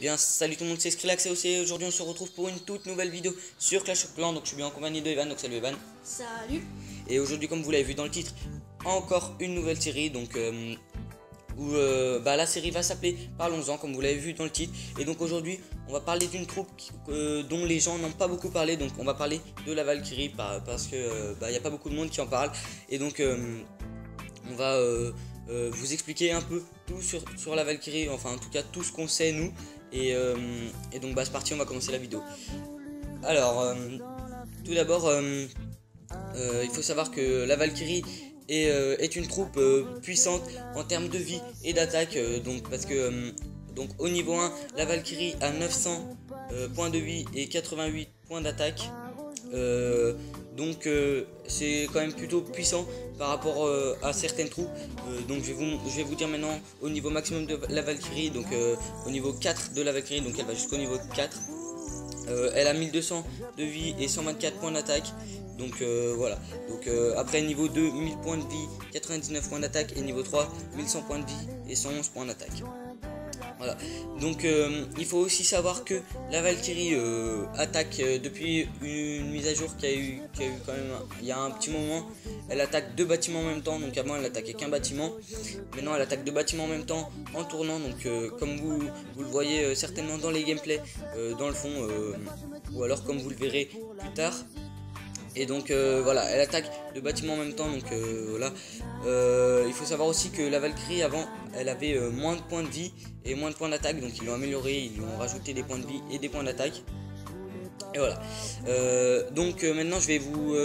bien salut tout le monde, c'est Skrillex et aussi aujourd'hui on se retrouve pour une toute nouvelle vidéo sur Clash of Clans. Donc je suis bien en compagnie de Evan, donc salut Evan. Salut. Et aujourd'hui, comme vous l'avez vu dans le titre, encore une nouvelle série donc où la série va s'appeler Parlons-en, comme vous l'avez vu dans le titre. Et donc aujourd'hui on va parler d'une troupe dont les gens n'ont pas beaucoup parlé. Donc on va parler de la Valkyrie parce que il n'y a pas beaucoup de monde qui en parle. Et donc on va vous expliquer un peu tout sur la Valkyrie, enfin en tout cas tout ce qu'on sait nous. Et donc c'est parti, on va commencer la vidéo. Alors tout d'abord il faut savoir que la Valkyrie est une troupe puissante en termes de vie et d'attaque, donc parce que donc au niveau 1 la Valkyrie a 900 points de vie et 88 points d'attaque, donc c'est quand même plutôt puissant par rapport à certaines troupes. Donc je vais vous dire maintenant au niveau maximum de la Valkyrie. Donc au niveau 4 de la Valkyrie, donc elle va jusqu'au niveau 4. Elle a 1200 de vie et 124 points d'attaque. Donc voilà. Donc après niveau 2, 1000 points de vie, 99 points d'attaque. Et niveau 3, 1100 points de vie et 111 points d'attaque. Voilà. Donc il faut aussi savoir que la Valkyrie attaque depuis une mise à jour qu'il y a eu quand même il y a un petit moment. Elle attaque 2 bâtiments en même temps. Donc avant elle attaquait qu'un bâtiment. Maintenant elle attaque 2 bâtiments en même temps en tournant. Donc comme vous le voyez certainement dans les gameplays dans le fond, ou alors comme vous le verrez plus tard. Et donc voilà, elle attaque 2 bâtiments en même temps. Donc voilà. Il faut savoir aussi que la Valkyrie avant elle avait moins de points de vie et moins de points d'attaque. Donc ils l'ont amélioré, ils lui ont rajouté des points de vie et des points d'attaque. Et voilà. Donc maintenant je vais vous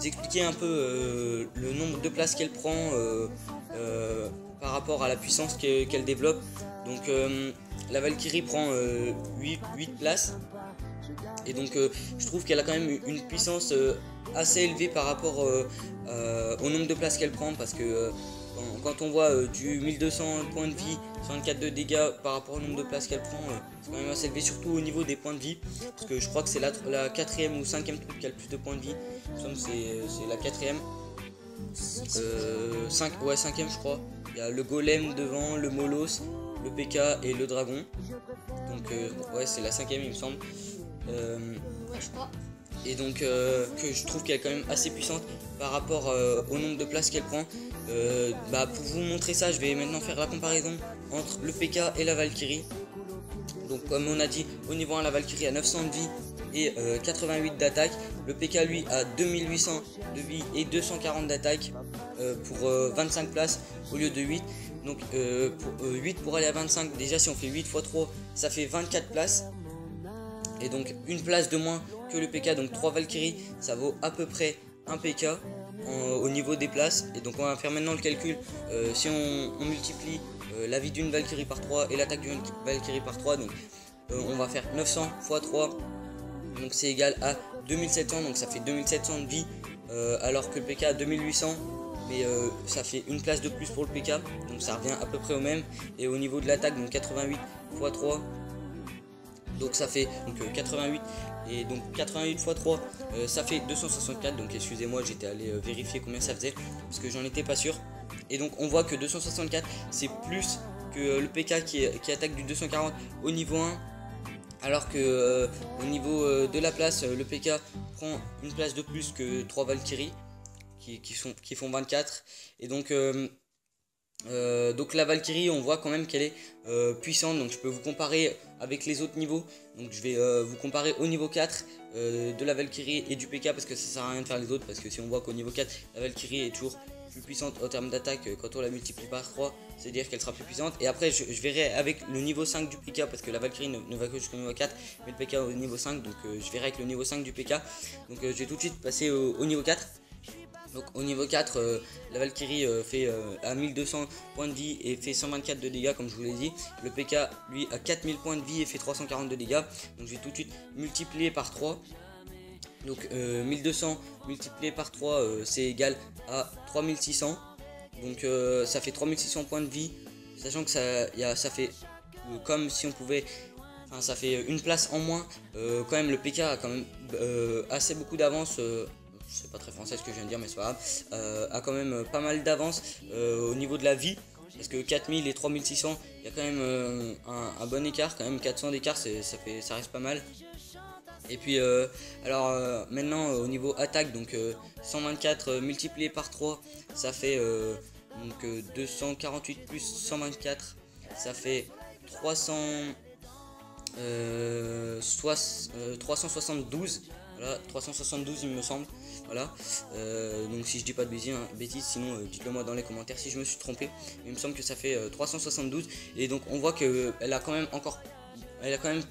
expliquer un peu le nombre de places qu'elle prend par rapport à la puissance qu'elle développe. Donc la Valkyrie prend 8 places. Et donc je trouve qu'elle a quand même une puissance assez élevée par rapport au nombre de places qu'elle prend. Parce que quand on voit du 1200 points de vie, 64 de dégâts par rapport au nombre de places qu'elle prend, c'est quand même assez élevé, surtout au niveau des points de vie. Parce que je crois que c'est la 4ème ou 5ème troupe qui a le plus de points de vie. C'est la 4ème. 5ème je crois. Il y a le golem devant, le molos, le PK et le dragon. Donc ouais, c'est la 5ème il me semble. Ouais, je crois. Et donc que je trouve qu'elle est quand même assez puissante par rapport au nombre de places qu'elle prend. Pour vous montrer ça, je vais maintenant faire la comparaison entre le PK et la Valkyrie. Donc comme on a dit, au niveau 1 la Valkyrie a 900 de vie et 88 d'attaque. Le PK lui a 2800 de vie et 240 d'attaque pour 25 places au lieu de 8. Donc 8 pour aller à 25, déjà si on fait 8 x 3 ça fait 24 places. Et donc une place de moins que le PK, donc 3 Valkyries ça vaut à peu près un PK au niveau des places. Et donc on va faire maintenant le calcul. Si on multiplie la vie d'une Valkyrie par 3 et l'attaque d'une Valkyrie par 3, donc on va faire 900 x 3, donc c'est égal à 2700, donc ça fait 2700 de vie, alors que le PK a 2800. Mais ça fait une place de plus pour le PK, donc ça revient à peu près au même. Et au niveau de l'attaque, donc 88 x 3, donc ça fait 88, et donc 88 x 3 ça fait 264. Donc excusez-moi, j'étais allé vérifier combien ça faisait parce que j'en étais pas sûr. Et donc on voit que 264 c'est plus que le PK qui attaque du 240 au niveau 1, alors que au niveau de la place, le PK prend une place de plus que 3 Valkyries qui font 24. Et donc la Valkyrie, on voit quand même qu'elle est puissante. Donc je peux vous comparer avec les autres niveaux. Donc je vais vous comparer au niveau 4 de la Valkyrie et du PK, parce que ça sert à rien de faire les autres. Parce que si on voit qu'au niveau 4 la Valkyrie est toujours plus puissante en termes d'attaque, quand on la multiplie par 3, c'est à dire qu'elle sera plus puissante. Et après je verrai avec le niveau 5 du PK, parce que la Valkyrie ne va que jusqu'au niveau 4, mais le PK au niveau 5. Donc je verrai avec le niveau 5 du PK. Donc je vais tout de suite passer au niveau 4. Donc au niveau 4, la Valkyrie fait à 1200 points de vie et fait 124 de dégâts, comme je vous l'ai dit. Le PK lui a 4000 points de vie et fait 340 de dégâts. Donc je vais tout de suite multiplier par 3. Donc 1200 multiplié par 3 c'est égal à 3600. Donc ça fait 3600 points de vie, sachant que ça fait comme si on pouvait... Enfin, ça fait une place en moins. Quand même le PK a quand même assez beaucoup d'avance. C'est pas très français ce que je viens de dire, mais c'est pas grave. A quand même pas mal d'avance au niveau de la vie. parce que 4000 et 3600, il y a quand même un bon écart, quand même 400 d'écart, ça reste pas mal. Et puis maintenant au niveau attaque, donc 124 multiplié par 3, ça fait 248 plus 124, ça fait 372. Voilà, 372 il me semble. Voilà. Donc si je dis pas de bêtises, sinon dites-le moi dans les commentaires si je me suis trompé. Il me semble que ça fait 372. Et donc on voit que elle a quand même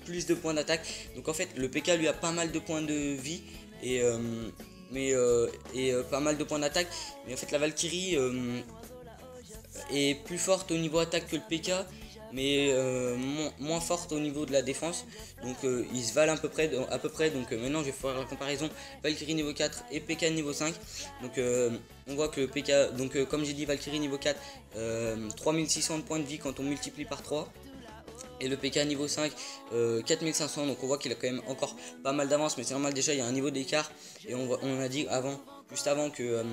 plus de points d'attaque. Donc en fait le PK lui a pas mal de points de vie et pas mal de points d'attaque. Mais en fait la Valkyrie est plus forte au niveau attaque que le PK, mais moins forte au niveau de la défense. Donc ils se valent à peu près. Donc maintenant je vais faire la comparaison Valkyrie niveau 4 et PK niveau 5. Donc on voit que le PK, donc comme j'ai dit, Valkyrie niveau 4, 3600 de points de vie quand on multiplie par 3. Et le PK niveau 5, 4500. Donc on voit qu'il a quand même encore pas mal d'avance, mais c'est normal, déjà il y a un niveau d'écart. Et on a dit juste avant que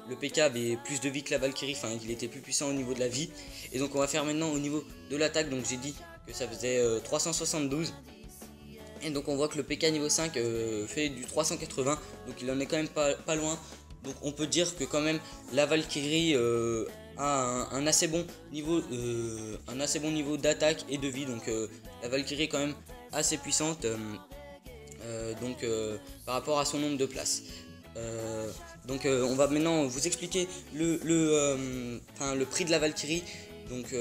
le PK avait plus de vie que la Valkyrie, enfin il était plus puissant au niveau de la vie. Et donc on va faire maintenant au niveau de l'attaque. Donc j'ai dit que ça faisait 372. Et donc on voit que le PK niveau 5 fait du 380. Donc il en est quand même pas loin. Donc on peut dire que quand même la Valkyrie a un assez bon niveau d'attaque et de vie. Donc la Valkyrie est quand même assez puissante par rapport à son nombre de places. Donc on va maintenant vous expliquer le prix de la Valkyrie, donc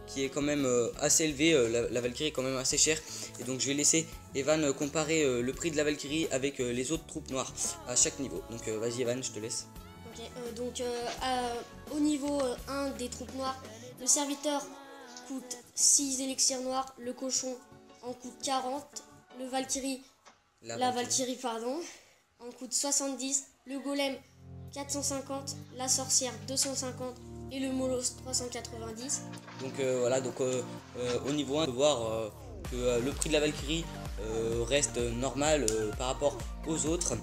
qui est quand même assez élevé. La Valkyrie est quand même assez chère, et donc je vais laisser Evan comparer le prix de la Valkyrie avec les autres troupes noires à chaque niveau. Donc vas-y Evan, je te laisse. Ok, au niveau 1 des troupes noires, le serviteur coûte 6 élixirs noirs, le cochon en coûte 40, le Valkyrie, la Valkyrie en coûte 70, le golem 450, la sorcière 250 et le molosse 390. Donc voilà, donc au niveau 1, on peut voir que le prix de la Valkyrie reste normal par rapport aux autres.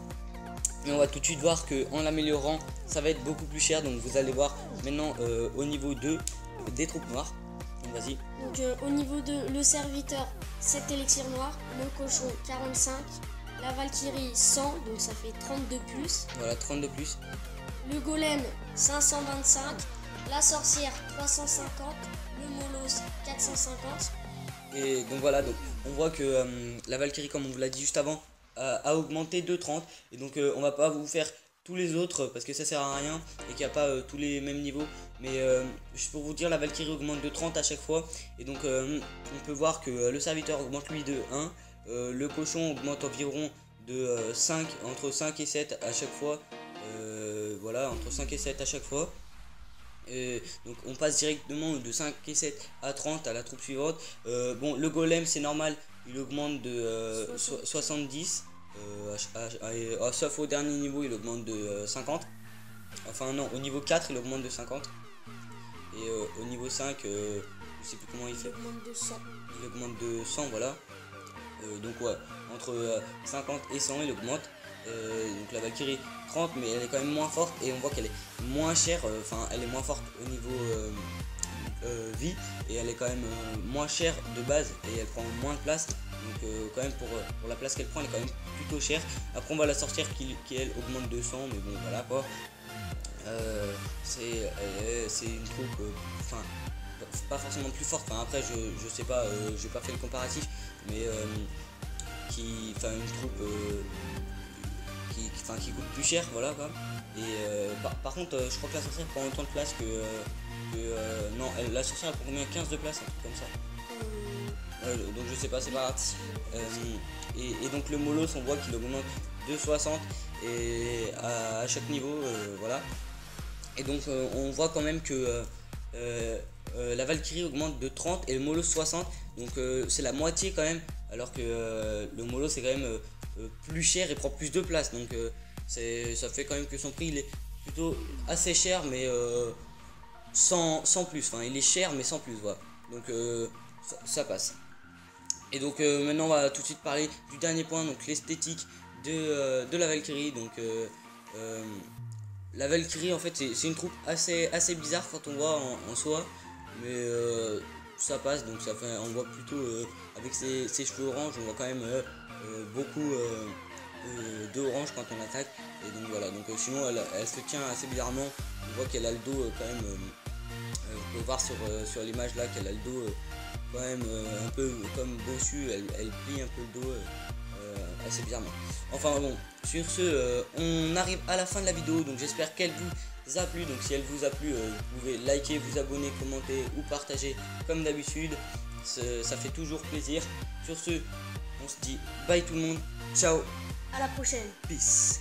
Mais on va tout de suite voir qu'en l'améliorant, ça va être beaucoup plus cher. Donc vous allez voir maintenant au niveau 2 des troupes noires. Donc vas-y. Donc au niveau 2, le serviteur 7 élixirs noirs, le cochon 45, la Valkyrie 100, donc ça fait 32 plus. Voilà, 32 plus. Le golem 525, la sorcière 350, le molosse 450. Et donc voilà, donc on voit que la Valkyrie, comme on vous l'a dit juste avant, a augmenté de 30. Et donc on va pas vous faire tous les autres parce que ça sert à rien et qu'il n'y a pas tous les mêmes niveaux. Mais juste pour vous dire, la Valkyrie augmente de 30 à chaque fois. Et donc on peut voir que le serviteur augmente lui de 1. Le cochon augmente environ de 5, entre 5 et 7 à chaque fois. Voilà, entre 5 et 7 à chaque fois. Donc on passe directement de 5 et 7 à 30 à la troupe suivante. Bon, le golem c'est normal, il augmente de 70. Sauf au dernier niveau, il augmente de 50. Enfin non, au niveau 4 il augmente de 50. Et au niveau 5, je sais plus comment il fait. Il augmente de 100. Il augmente de 100, voilà. Donc ouais, entre 50 et 100 il augmente. Donc la Valkyrie 30, mais elle est quand même moins forte et on voit qu'elle est moins chère, enfin elle est moins forte au niveau vie, et elle est quand même moins chère de base et elle prend moins de place. Donc quand même pour la place qu'elle prend, elle est quand même plutôt chère. Après on va la sortir qui elle augmente de 100, mais bon voilà quoi. C'est une troupe, enfin pas forcément plus forte, enfin après je sais pas, j'ai pas fait le comparatif, mais une troupe qui coûte plus cher, voilà quoi. Et par contre je crois que la sorcière prend autant de place que non, la sorcière elle prend combien, 15 de place, un truc comme ça. Donc je sais pas, c'est pas grave. Et donc le molosse, on voit qu'il augmente de 60 et à chaque niveau, voilà. Et donc on voit quand même que la Valkyrie augmente de 30 et le molosse 60. Donc c'est la moitié quand même, alors que le molosse c'est quand même plus cher et prend plus de place. Donc ça fait quand même que son prix il est plutôt assez cher, mais sans plus. Enfin il est cher mais sans plus, voilà. Donc ça passe. Et donc maintenant on va tout de suite parler du dernier point, donc l'esthétique de la Valkyrie. Donc la Valkyrie en fait c'est une troupe assez bizarre quand on voit en soi. mais ça passe, donc ça fait, on voit plutôt avec ses cheveux orange, on voit quand même beaucoup d'orange quand on attaque. Et donc voilà, donc sinon elle se tient assez bizarrement, on voit qu'elle a le dos quand même, vous pouvez voir sur l'image là qu'elle a le dos quand même un peu comme bossu, elle plie un peu le dos assez bizarrement. Enfin bon, sur ce, on arrive à la fin de la vidéo, donc j'espère qu'elle vous a plu. Donc si elle vous a plu, vous pouvez liker, vous abonner, commenter ou partager comme d'habitude, ça fait toujours plaisir. Sur ce, on se dit bye tout le monde, ciao, À la prochaine. peace.